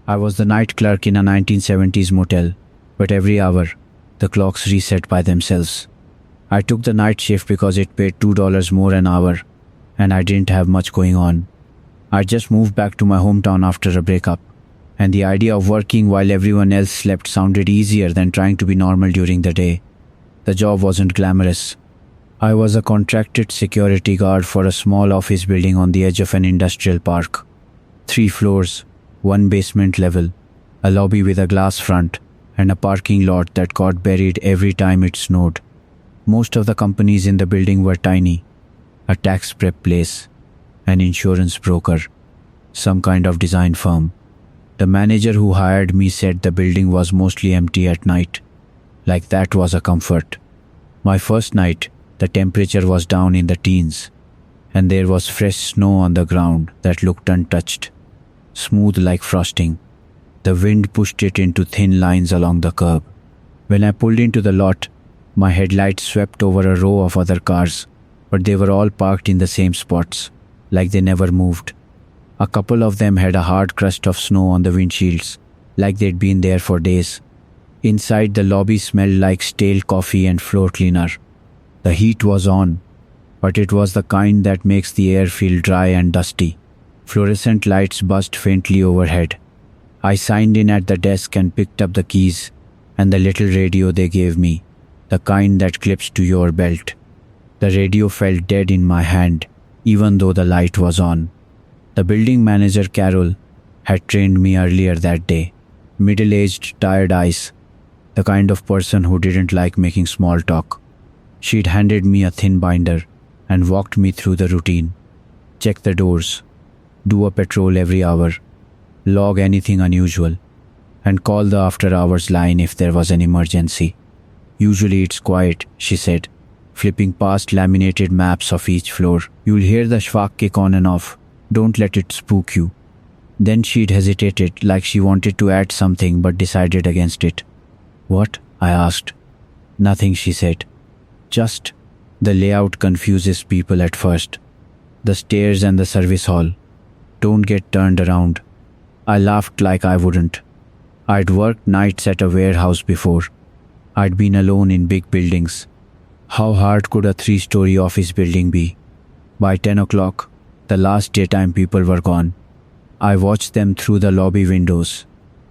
I was the night clerk in a 1970s motel, but every hour, the clocks reset by themselves. I took the night shift because it paid $2 more an hour, and I didn't have much going on. I just moved back to my hometown after a breakup, and the idea of working while everyone else slept sounded easier than trying to be normal during the day. The job wasn't glamorous. I was a contracted security guard for a small office building on the edge of an industrial park. 3 floors, 1 basement level, a lobby with a glass front, and a parking lot that got buried every time it snowed. Most of the companies in the building were tiny. A tax prep place, an insurance broker, some kind of design firm. The manager who hired me said the building was mostly empty at night. Like that was a comfort. My first night, the temperature was down in the teens, and there was fresh snow on the ground that looked untouched, smooth like frosting. The wind pushed it into thin lines along the curb. When I pulled into the lot, my headlights swept over a row of other cars, but they were all parked in the same spots, like they never moved. A couple of them had a hard crust of snow on the windshields, like they'd been there for days. Inside, the lobby smelled like stale coffee and floor cleaner. The heat was on, but it was the kind that makes the air feel dry and dusty. Fluorescent lights buzzed faintly overhead. I signed in at the desk and picked up the keys and the little radio they gave me, the kind that clips to your belt. The radio felt dead in my hand, even though the light was on. The building manager, Carol, had trained me earlier that day. Middle-aged, tired eyes, the kind of person who didn't like making small talk. She'd handed me a thin binder and walked me through the routine. Check the doors, do a patrol every hour, log anything unusual, and call the after-hours line if there was an emergency. Usually it's quiet, she said, flipping past laminated maps of each floor. You'll hear the schwag kick on and off. Don't let it spook you. Then she'd hesitated, like she wanted to add something but decided against it. What? I asked. Nothing, she said. Just, the layout confuses people at first. The stairs and the service hall. Don't get turned around. I laughed like I wouldn't. I'd worked nights at a warehouse before. I'd been alone in big buildings. How hard could a 3-story office building be? By 10 o'clock, the last daytime people were gone. I watched them through the lobby windows,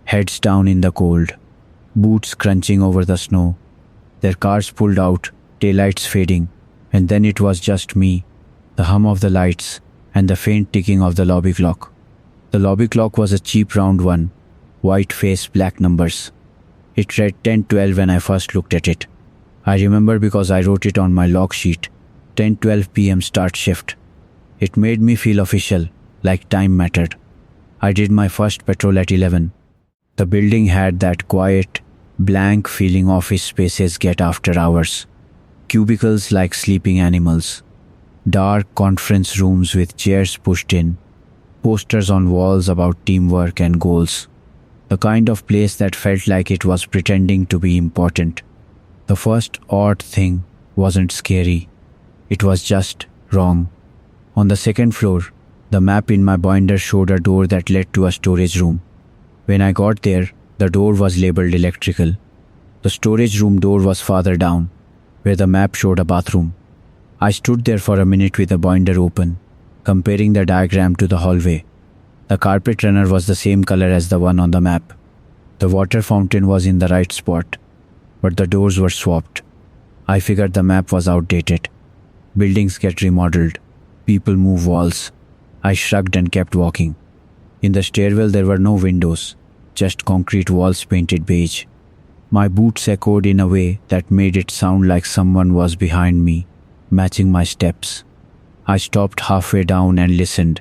heads down in the cold, boots crunching over the snow. Their cars pulled out, taillights fading, and then it was just me, the hum of the lights, and the faint ticking of the lobby clock. The lobby clock was a cheap round one, white face, black numbers. It read 10:12 when I first looked at it. I remember because I wrote it on my log sheet, 10:12 p.m. start shift. It made me feel official, like time mattered. I did my first patrol at 11. The building had that quiet, blank feeling office spaces get after hours. Cubicles like sleeping animals. Dark conference rooms with chairs pushed in. Posters on walls about teamwork and goals. The kind of place that felt like it was pretending to be important. The first odd thing wasn't scary. It was just wrong. On the second floor, the map in my binder showed a door that led to a storage room. When I got there, the door was labeled electrical. The storage room door was farther down, where the map showed a bathroom. I stood there for a minute with the binder open, comparing the diagram to the hallway. The carpet runner was the same color as the one on the map. The water fountain was in the right spot, but the doors were swapped. I figured the map was outdated. Buildings get remodeled. People move walls. I shrugged and kept walking. In the stairwell there were no windows, just concrete walls painted beige. My boots echoed in a way that made it sound like someone was behind me, matching my steps. I stopped halfway down and listened.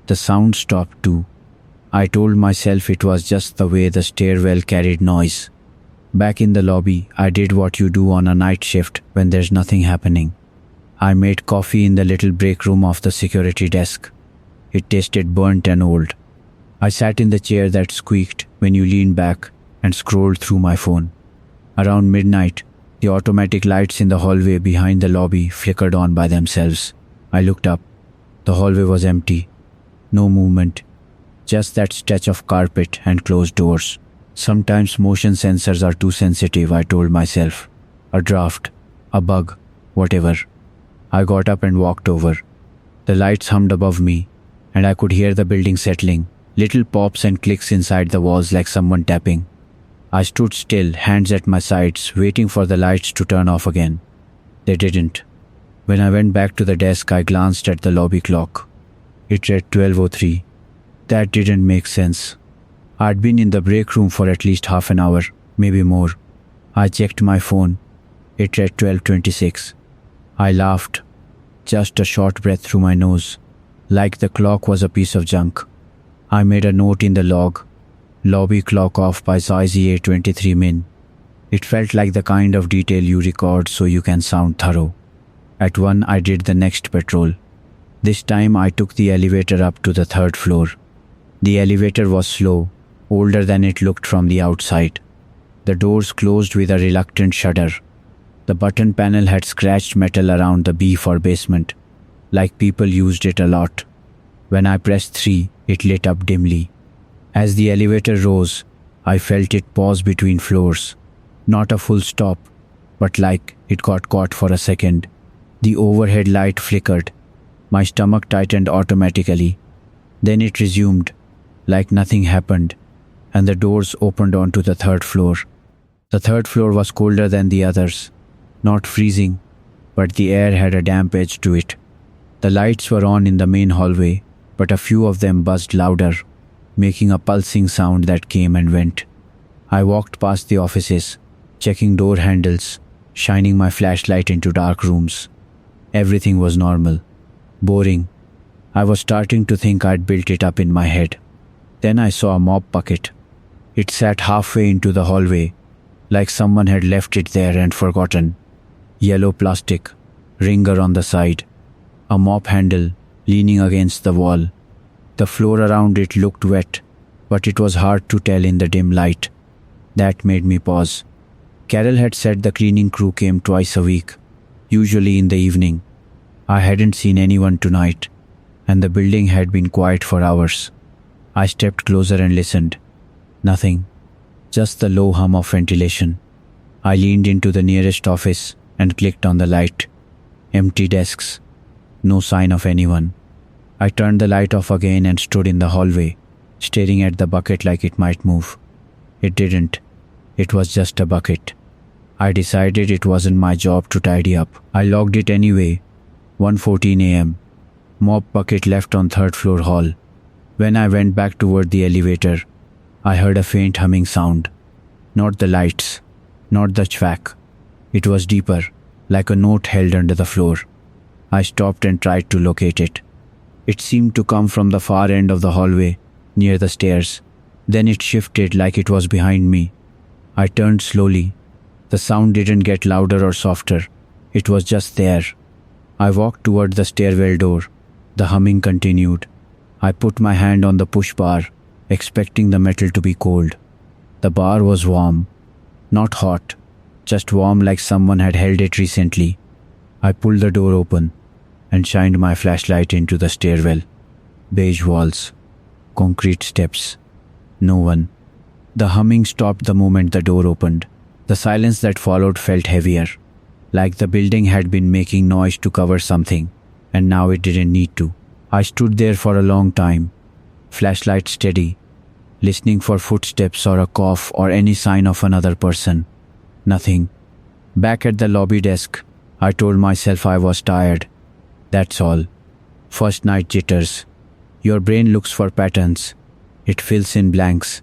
The sound stopped too. I told myself it was just the way the stairwell carried noise. Back in the lobby, I did what you do on a night shift when there's nothing happening. I made coffee in the little break room of the security desk. It tasted burnt and old. I sat in the chair that squeaked when you leaned back and scrolled through my phone. Around midnight, the automatic lights in the hallway behind the lobby flickered on by themselves. I looked up. The hallway was empty. No movement. Just that stretch of carpet and closed doors. Sometimes motion sensors are too sensitive, I told myself. A draft, a bug, whatever. I got up and walked over. The lights hummed above me, and I could hear the building settling, little pops and clicks inside the walls like someone tapping. I stood still, hands at my sides, waiting for the lights to turn off again. They didn't. When I went back to the desk, I glanced at the lobby clock. It read 12:03. That didn't make sense. I'd been in the break room for at least half an hour, maybe more. I checked my phone. It read 12:26. I laughed, just a short breath through my nose, like the clock was a piece of junk. I made a note in the log. Lobby clock off by Zazie 23 min. It felt like the kind of detail you record so you can sound thorough. At 1, I did the next patrol. This time I took the elevator up to the 3rd floor. The elevator was slow, older than it looked from the outside. The doors closed with a reluctant shudder. The button panel had scratched metal around the B for basement, like people used it a lot. When I pressed 3, it lit up dimly. As the elevator rose, I felt it pause between floors. Not a full stop, but like it got caught for a second. The overhead light flickered. My stomach tightened automatically. Then it resumed, like nothing happened, and the doors opened onto the 3rd floor. The 3rd floor was colder than the others. Not freezing, but the air had a damp edge to it. The lights were on in the main hallway, but a few of them buzzed louder, making a pulsing sound that came and went. I walked past the offices, checking door handles, shining my flashlight into dark rooms. Everything was normal. Boring. I was starting to think I'd built it up in my head. Then I saw a mop bucket. It sat halfway into the hallway, like someone had left it there and forgotten. Yellow plastic, ringer on the side, a mop handle leaning against the wall. The floor around it looked wet, but it was hard to tell in the dim light. That made me pause. Carol had said the cleaning crew came twice a week, usually in the evening. I hadn't seen anyone tonight, and the building had been quiet for hours. I stepped closer and listened. Nothing, just the low hum of ventilation. I leaned into the nearest office and clicked on the light. Empty desks. No sign of anyone. I turned the light off again and stood in the hallway, staring at the bucket like it might move. It didn't. It was just a bucket. I decided it wasn't my job to tidy up. I logged it anyway. 1:14 a.m. Mop bucket left on 3rd floor hall. When I went back toward the elevator, I heard a faint humming sound. Not the lights, not the chwack. It was deeper, like a note held under the floor. I stopped and tried to locate it. It seemed to come from the far end of the hallway, near the stairs. Then it shifted like it was behind me. I turned slowly. The sound didn't get louder or softer. It was just there. I walked toward the stairwell door. The humming continued. I put my hand on the push bar, expecting the metal to be cold. The bar was warm. Not hot, just warm like someone had held it recently. I pulled the door open and shined my flashlight into the stairwell. Beige walls, concrete steps. No one. The humming stopped the moment the door opened. The silence that followed felt heavier, like the building had been making noise to cover something, and now it didn't need to. I stood there for a long time, flashlight steady, listening for footsteps or a cough or any sign of another person. Nothing. Back at the lobby desk, I told myself I was tired. That's all. First night jitters. Your brain looks for patterns. It fills in blanks.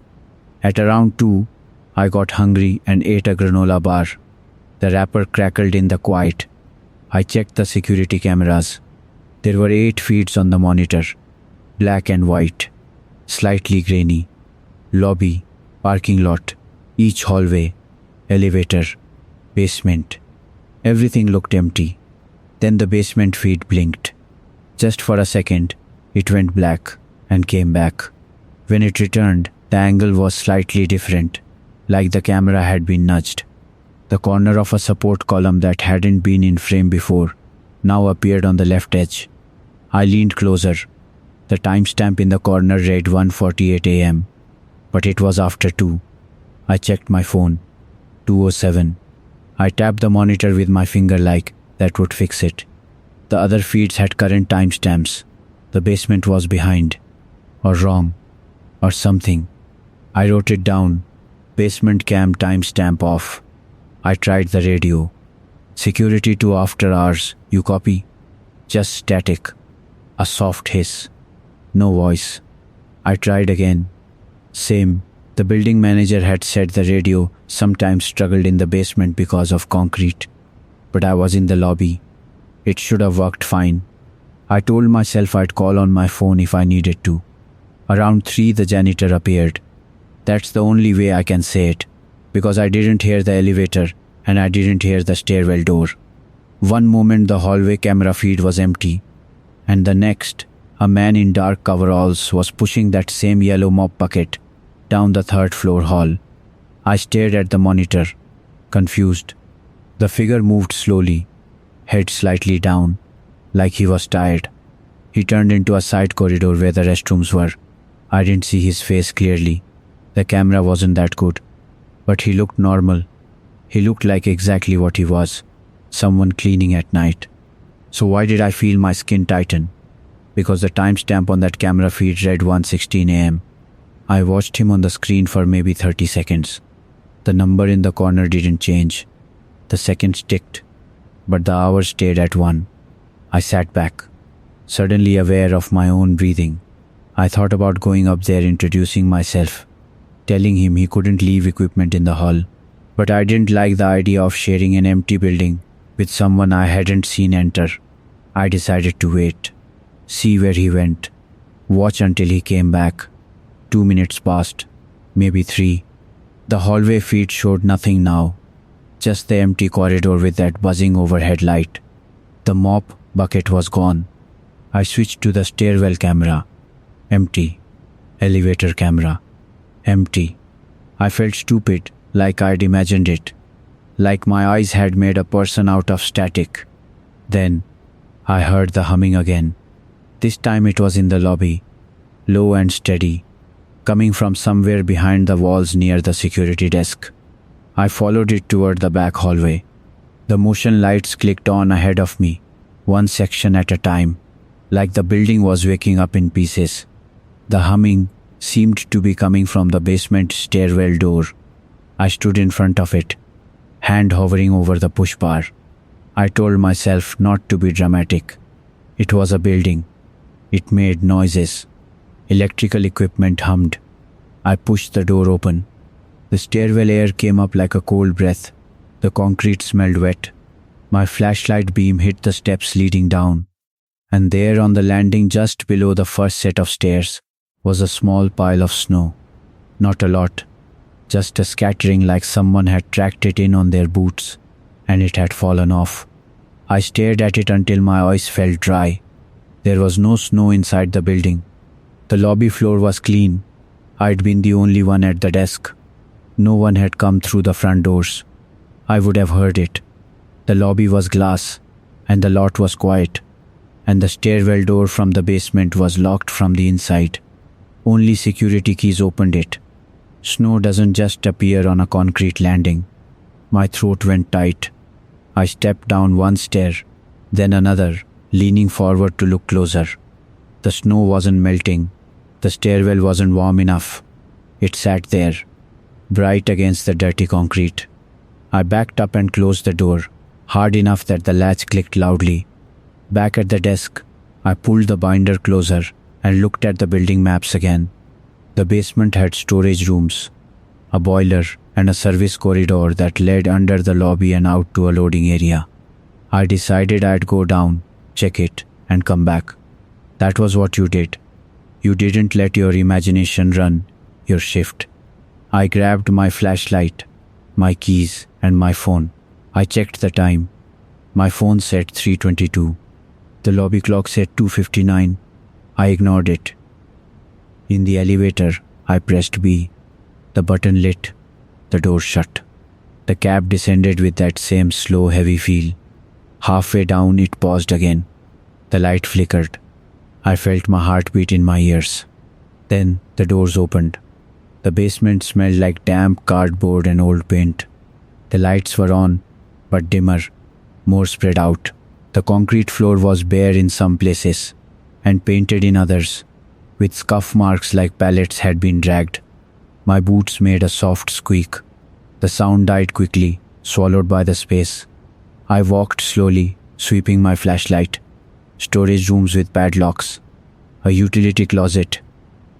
At around 2, I got hungry and ate a granola bar. The wrapper crackled in the quiet. I checked the security cameras. There were 8 feeds on the monitor. Black and white. Slightly grainy. Lobby. Parking lot. Each hallway. Elevator. Basement. Everything looked empty. Then the basement feed blinked. Just for a second, it went black and came back. When it returned, the angle was slightly different, like the camera had been nudged. The corner of a support column that hadn't been in frame before now appeared on the left edge. I leaned closer. The timestamp in the corner read 1:48 a.m., but it was after 2. I checked my phone. 2:07. I tapped the monitor with my finger like that would fix it. The other feeds had current timestamps. The basement was behind, or wrong, or something. I wrote it down. Basement cam timestamp off. I tried the radio. Security to after hours, you copy? Just static. A soft hiss. No voice. I tried again. Same. The building manager had said the radio sometimes struggled in the basement because of concrete. But I was in the lobby. It should have worked fine. I told myself I'd call on my phone if I needed to. Around 3 the janitor appeared. That's the only way I can say it, because I didn't hear the elevator and I didn't hear the stairwell door. One moment the hallway camera feed was empty, and the next, a man in dark coveralls was pushing that same yellow mop bucket down the 3rd floor hall. I stared at the monitor, confused. The figure moved slowly, head slightly down, like he was tired. He turned into a side corridor where the restrooms were. I didn't see his face clearly. The camera wasn't that good, but he looked normal. He looked like exactly what he was, someone cleaning at night. So why did I feel my skin tighten? Because the timestamp on that camera feed read 1:16 a.m. I watched him on the screen for maybe 30 seconds. The number in the corner didn't change. The seconds ticked, but the hour stayed at 1. I sat back, suddenly aware of my own breathing. I thought about going up there, introducing myself, telling him he couldn't leave equipment in the hall. But I didn't like the idea of sharing an empty building with someone I hadn't seen enter. I decided to wait, see where he went, watch until he came back. 2 minutes passed, maybe 3. The hallway feed showed nothing now, just the empty corridor with that buzzing overhead light. The mop bucket was gone. I switched to the stairwell camera. Empty. Elevator camera. Empty. I felt stupid, like I'd imagined it, like my eyes had made a person out of static. Then, I heard the humming again. This time it was in the lobby, low and steady, coming from somewhere behind the walls near the security desk. I followed it toward the back hallway. The motion lights clicked on ahead of me, one section at a time, like the building was waking up in pieces. The humming seemed to be coming from the basement stairwell door. I stood in front of it, hand hovering over the push bar. I told myself not to be dramatic. It was a building. It made noises. Electrical equipment hummed. I pushed the door open. The stairwell air came up like a cold breath. The concrete smelled wet. My flashlight beam hit the steps leading down, and there on the landing just below the first set of stairs was a small pile of snow. Not a lot, just a scattering like someone had tracked it in on their boots, and it had fallen off. I stared at it until my eyes felt dry. There was no snow inside the building. The lobby floor was clean. I'd been the only one at the desk. No one had come through the front doors. I would have heard it. The lobby was glass, and the lot was quiet, and the stairwell door from the basement was locked from the inside. Only security keys opened it. Snow doesn't just appear on a concrete landing. My throat went tight. I stepped down one stair, then another, leaning forward to look closer. The snow wasn't melting. The stairwell wasn't warm enough. It sat there, bright against the dirty concrete. I backed up and closed the door, hard enough that the latch clicked loudly. Back at the desk, I pulled the binder closer and looked at the building maps again. The basement had storage rooms, a boiler, and a service corridor that led under the lobby and out to a loading area. I decided I'd go down, check it, and come back. That was what you did. You didn't let your imagination run your shift. I grabbed my flashlight, my keys, and my phone. I checked the time. My phone said 3:22. The lobby clock said 2:59. I ignored it. In the elevator, I pressed B. The button lit. The door shut. The cab descended with that same slow, heavy feel. Halfway down, it paused again. The light flickered. I felt my heartbeat in my ears. Then the doors opened. The basement smelled like damp cardboard and old paint. The lights were on, but dimmer, more spread out. The concrete floor was bare in some places and painted in others, with scuff marks like pallets had been dragged. My boots made a soft squeak. The sound died quickly, swallowed by the space. I walked slowly, sweeping my flashlight. Storage rooms with padlocks, a utility closet,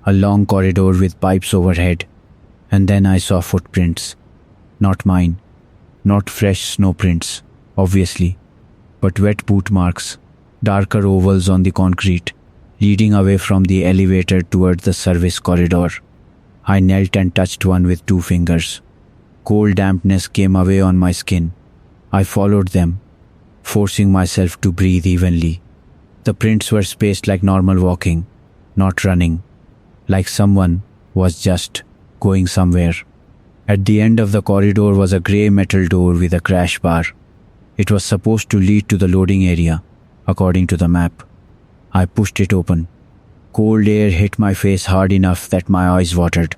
a long corridor with pipes overhead, and then I saw footprints. Not mine, not fresh snow prints, obviously, but wet boot marks, darker ovals on the concrete, leading away from the elevator toward the service corridor. I knelt and touched one with 2 fingers. Cold dampness came away on my skin. I followed them, forcing myself to breathe evenly. The prints were spaced like normal walking, not running, like someone was just going somewhere. At the end of the corridor was a grey metal door with a crash bar. It was supposed to lead to the loading area, according to the map. I pushed it open. Cold air hit my face hard enough that my eyes watered.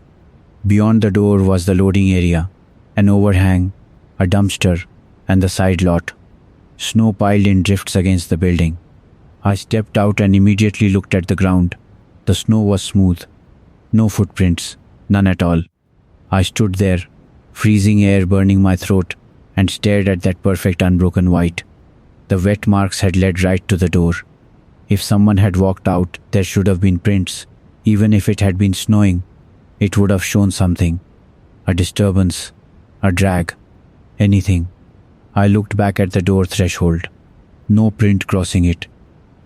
Beyond the door was the loading area, an overhang, a dumpster, and the side lot. Snow piled in drifts against the building. I stepped out and immediately looked at the ground. The snow was smooth. No footprints, none at all. I stood there, freezing air burning my throat, and stared at that perfect unbroken white. The wet marks had led right to the door. If someone had walked out, there should have been prints. Even if it had been snowing, it would have shown something. A disturbance, a drag, anything. I looked back at the door threshold. No print crossing it.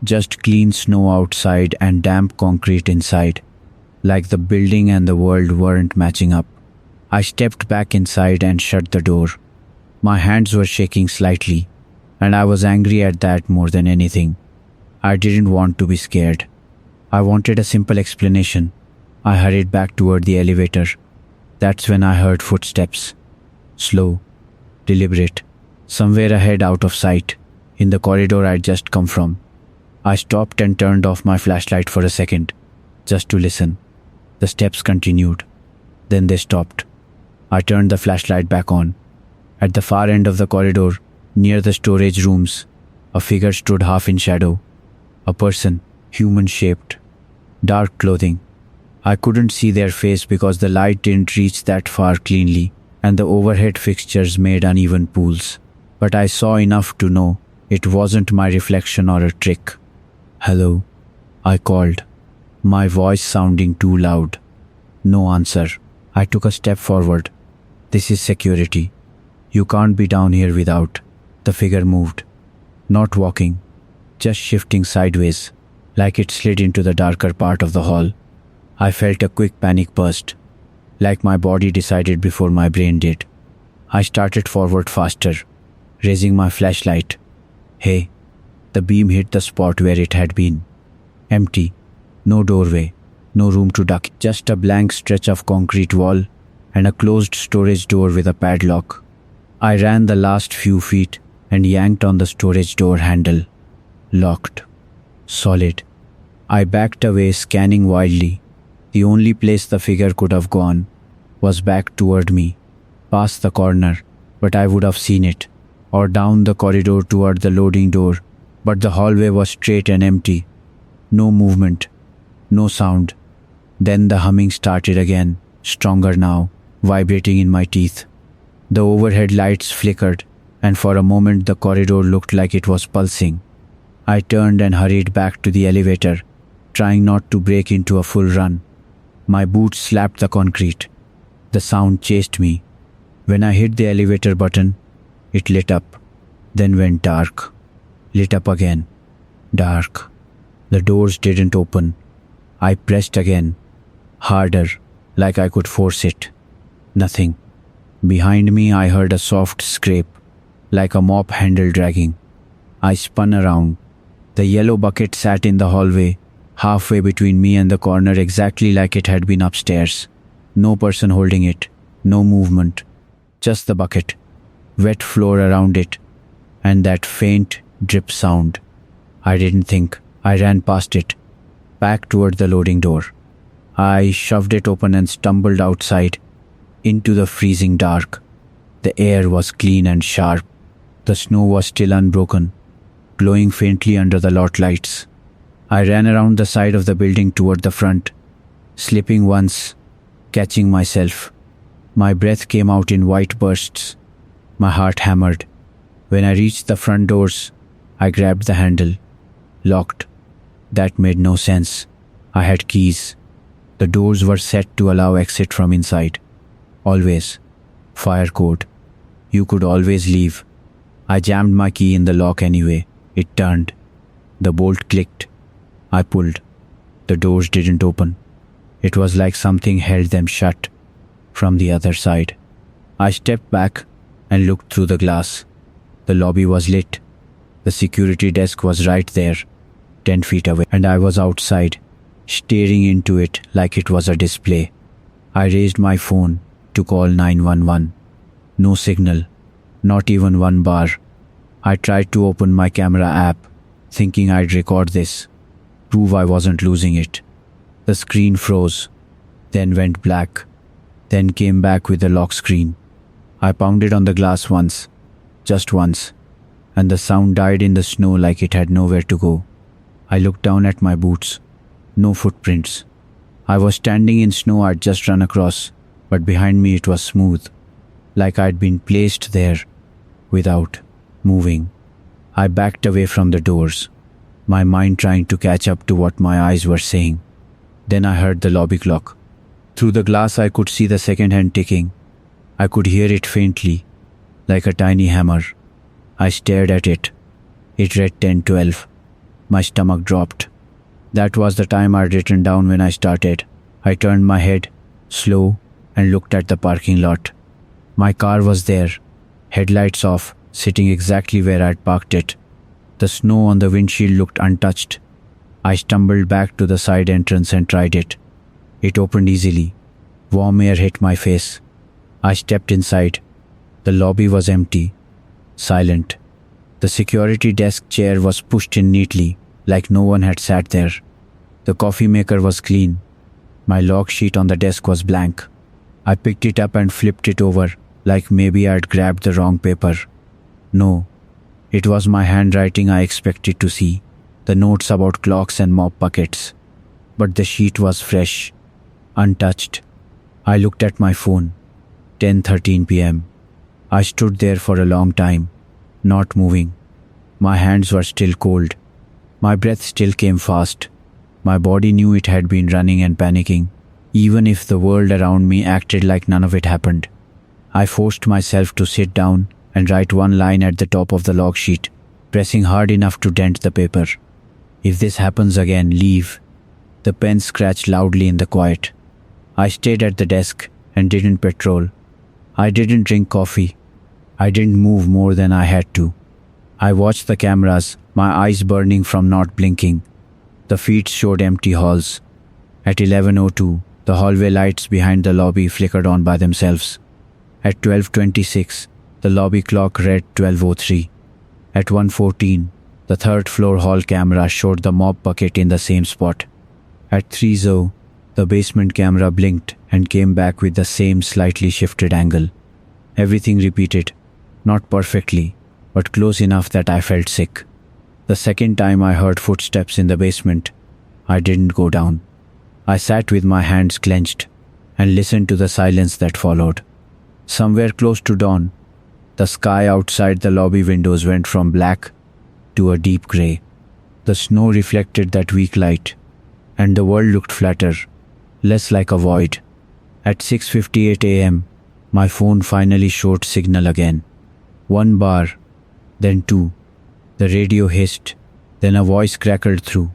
Just clean snow outside and damp concrete inside, like the building and the world weren't matching up. I stepped back inside and shut the door. My hands were shaking slightly, and I was angry at that more than anything. I didn't want to be scared. I wanted a simple explanation. I hurried back toward the elevator. That's when I heard footsteps. Slow, deliberate, somewhere ahead out of sight, in the corridor I'd just come from. I stopped and turned off my flashlight for a second, just to listen. The steps continued. Then they stopped. I turned the flashlight back on. At the far end of the corridor, near the storage rooms, a figure stood half in shadow. A person, human-shaped, dark clothing. I couldn't see their face because the light didn't reach that far cleanly, and the overhead fixtures made uneven pools. But I saw enough to know it wasn't my reflection or a trick. "Hello," I called, my voice sounding too loud. No answer. I took a step forward. "This is security. You can't be down here without." The figure moved. Not walking, just shifting sideways, like it slid into the darker part of the hall. I felt a quick panic burst, like my body decided before my brain did. I started forward faster, raising my flashlight. Hey, the beam hit the spot where it had been. Empty, no doorway, no room to duck, just a blank stretch of concrete wall and a closed storage door with a padlock. I ran the last few feet and yanked on the storage door handle. Locked. Solid. I backed away, scanning wildly. The only place the figure could have gone was back toward me, past the corner, but I would have seen it, or down the corridor toward the loading door, but the hallway was straight and empty. No movement, no sound. Then the humming started again, stronger now, vibrating in my teeth. The overhead lights flickered, and for a moment the corridor looked like it was pulsing. I turned and hurried back to the elevator, trying not to break into a full run. My boots slapped the concrete. The sound chased me. When I hit the elevator button, it lit up, then went dark. Lit up again. Dark. The doors didn't open. I pressed again, harder, like I could force it. Nothing. Behind me I heard a soft scrape, like a mop handle dragging. I spun around. The yellow bucket sat in the hallway, halfway between me and the corner, exactly like it had been upstairs. No person holding it, no movement, just the bucket, wet floor around it, and that faint drip sound. I didn't think. I ran past it, back toward the loading door. I shoved it open and stumbled outside into the freezing dark. The air was clean and sharp. The snow was still unbroken, glowing faintly under the lot lights. I ran around the side of the building toward the front, slipping once, catching myself. My breath came out in white bursts. My heart hammered. When I reached the front doors, I grabbed the handle. Locked. That made no sense. I had keys. The doors were set to allow exit from inside. Always. Fire code. You could always leave. I jammed my key in the lock anyway. It turned. The bolt clicked. I pulled. The doors didn't open. It was like something held them shut from the other side. I stepped back and looked through the glass. The lobby was lit. The security desk was right there, 10 feet away, and I was outside, staring into it like it was a display. I raised my phone to call 911. No signal, not even one bar. I tried to open my camera app, thinking I'd record this, prove I wasn't losing it. The screen froze, then went black, then came back with the lock screen. I pounded on the glass once, just once, and the sound died in the snow like it had nowhere to go. I looked down at my boots. No footprints. I was standing in snow I'd just run across, but behind me it was smooth, like I'd been placed there, without moving. I backed away from the doors, my mind trying to catch up to what my eyes were saying. Then I heard the lobby clock. Through the glass I could see the second hand ticking. I could hear it faintly, like a tiny hammer. I stared at it. It read 10:12. My stomach dropped. That was the time I'd written down when I started. I turned my head, slow, and looked at the parking lot. My car was there, headlights off, sitting exactly where I'd parked it. The snow on the windshield looked untouched. I stumbled back to the side entrance and tried it. It opened easily. Warm air hit my face. I stepped inside. The lobby was empty, silent. The security desk chair was pushed in neatly, like no one had sat there. The coffee maker was clean. My log sheet on the desk was blank. I picked it up and flipped it over, like maybe I'd grabbed the wrong paper. No, it was my handwriting I expected to see, the notes about clocks and mop buckets. But the sheet was fresh, untouched. I looked at my phone. 10:13 p.m. I stood there for a long time, not moving. My hands were still cold. My breath still came fast. My body knew it had been running and panicking, even if the world around me acted like none of it happened. I forced myself to sit down and write one line at the top of the log sheet, pressing hard enough to dent the paper. If this happens again, leave. The pen scratched loudly in the quiet. I stayed at the desk and didn't patrol. I didn't drink coffee. I didn't move more than I had to. I watched the cameras, my eyes burning from not blinking. The feeds showed empty halls. At 11:02, the hallway lights behind the lobby flickered on by themselves. At 12:26, the lobby clock read 12:03. At 1:14, the third floor hall camera showed the mop bucket in the same spot. At 3:00, the basement camera blinked and came back with the same slightly shifted angle. Everything repeated, not perfectly, but close enough that I felt sick. The second time I heard footsteps in the basement, I didn't go down. I sat with my hands clenched and listened to the silence that followed. Somewhere close to dawn, the sky outside the lobby windows went from black to a deep gray. The snow reflected that weak light, and the world looked flatter, less like a void. At 6:58 a.m., my phone finally showed signal again. 1 bar, then 2. The radio hissed, then a voice crackled through,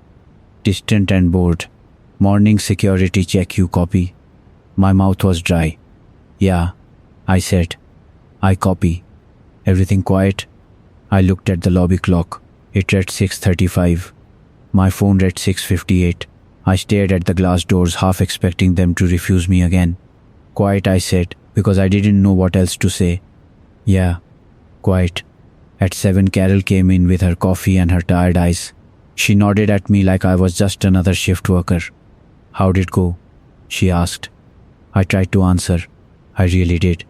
distant and bored. "Morning security check, you copy?" My mouth was dry. "Yeah," I said. "I copy." "Everything quiet?" I looked at the lobby clock. It read 6:35. My phone read 6:58. I stared at the glass doors, half expecting them to refuse me again. "Quiet," I said, because I didn't know what else to say. "Yeah, quiet." At 7, Carol came in with her coffee and her tired eyes. She nodded at me like I was just another shift worker. How'd it go? She asked. I tried to answer. I really did.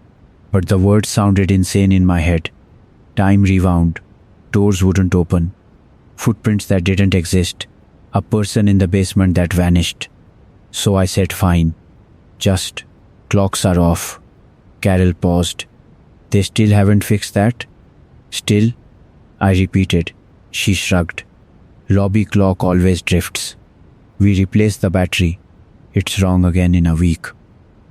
But the words sounded insane in my head. Time rewound. Doors wouldn't open. Footprints that didn't exist. A person in the basement that vanished. So I said fine. Just, clocks are off. Carol paused. They still haven't fixed that? Still? I repeated. She shrugged. Lobby clock always drifts. We replaced the battery. It's wrong again in a week.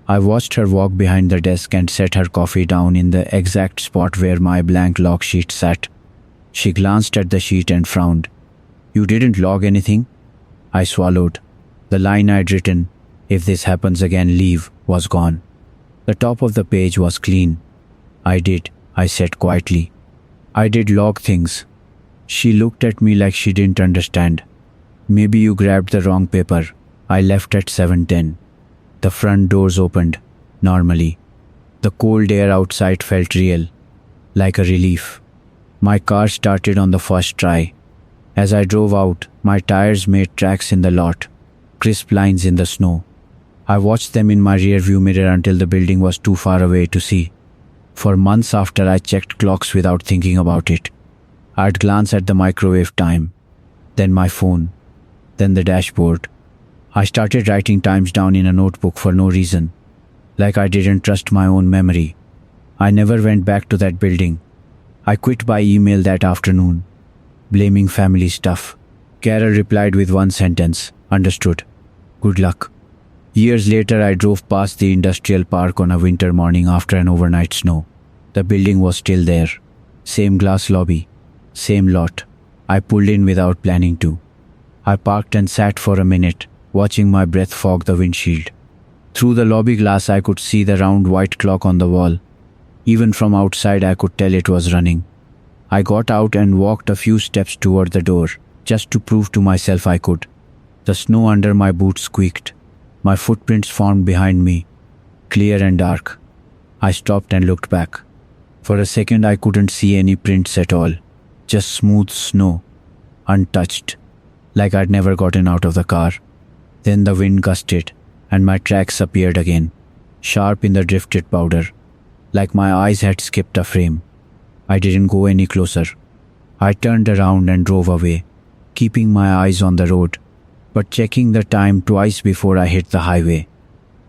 I watched her walk behind the desk and set her coffee down in the exact spot where my blank log sheet sat. She glanced at the sheet and frowned. You didn't log anything? I swallowed. The line I'd written, if this happens again, leave, was gone. The top of the page was clean. I did, I said quietly. I did log things. She looked at me like she didn't understand. Maybe you grabbed the wrong paper. I left at 7:10. The front doors opened, normally. The cold air outside felt real, like a relief. My car started on the first try. As I drove out, my tires made tracks in the lot, crisp lines in the snow. I watched them in my rearview mirror until the building was too far away to see. For months after, I checked clocks without thinking about it. I'd glance at the microwave time, then my phone, then the dashboard. I started writing times down in a notebook for no reason, like I didn't trust my own memory. I never went back to that building. I quit by email that afternoon, blaming family stuff. Carol replied with one sentence, understood. Good luck. Years later, I drove past the industrial park on a winter morning after an overnight snow. The building was still there. Same glass lobby, same lot. I pulled in without planning to. I parked and sat for a minute, watching my breath fog the windshield. Through the lobby glass, I could see the round white clock on the wall. Even from outside, I could tell it was running. I got out and walked a few steps toward the door, just to prove to myself I could. The snow under my boots squeaked. My footprints formed behind me, clear and dark. I stopped and looked back. For a second, I couldn't see any prints at all. Just smooth snow, untouched, like I'd never gotten out of the car. Then the wind gusted, and my tracks appeared again, sharp in the drifted powder, like my eyes had skipped a frame. I didn't go any closer. I turned around and drove away, keeping my eyes on the road, but checking the time twice before I hit the highway.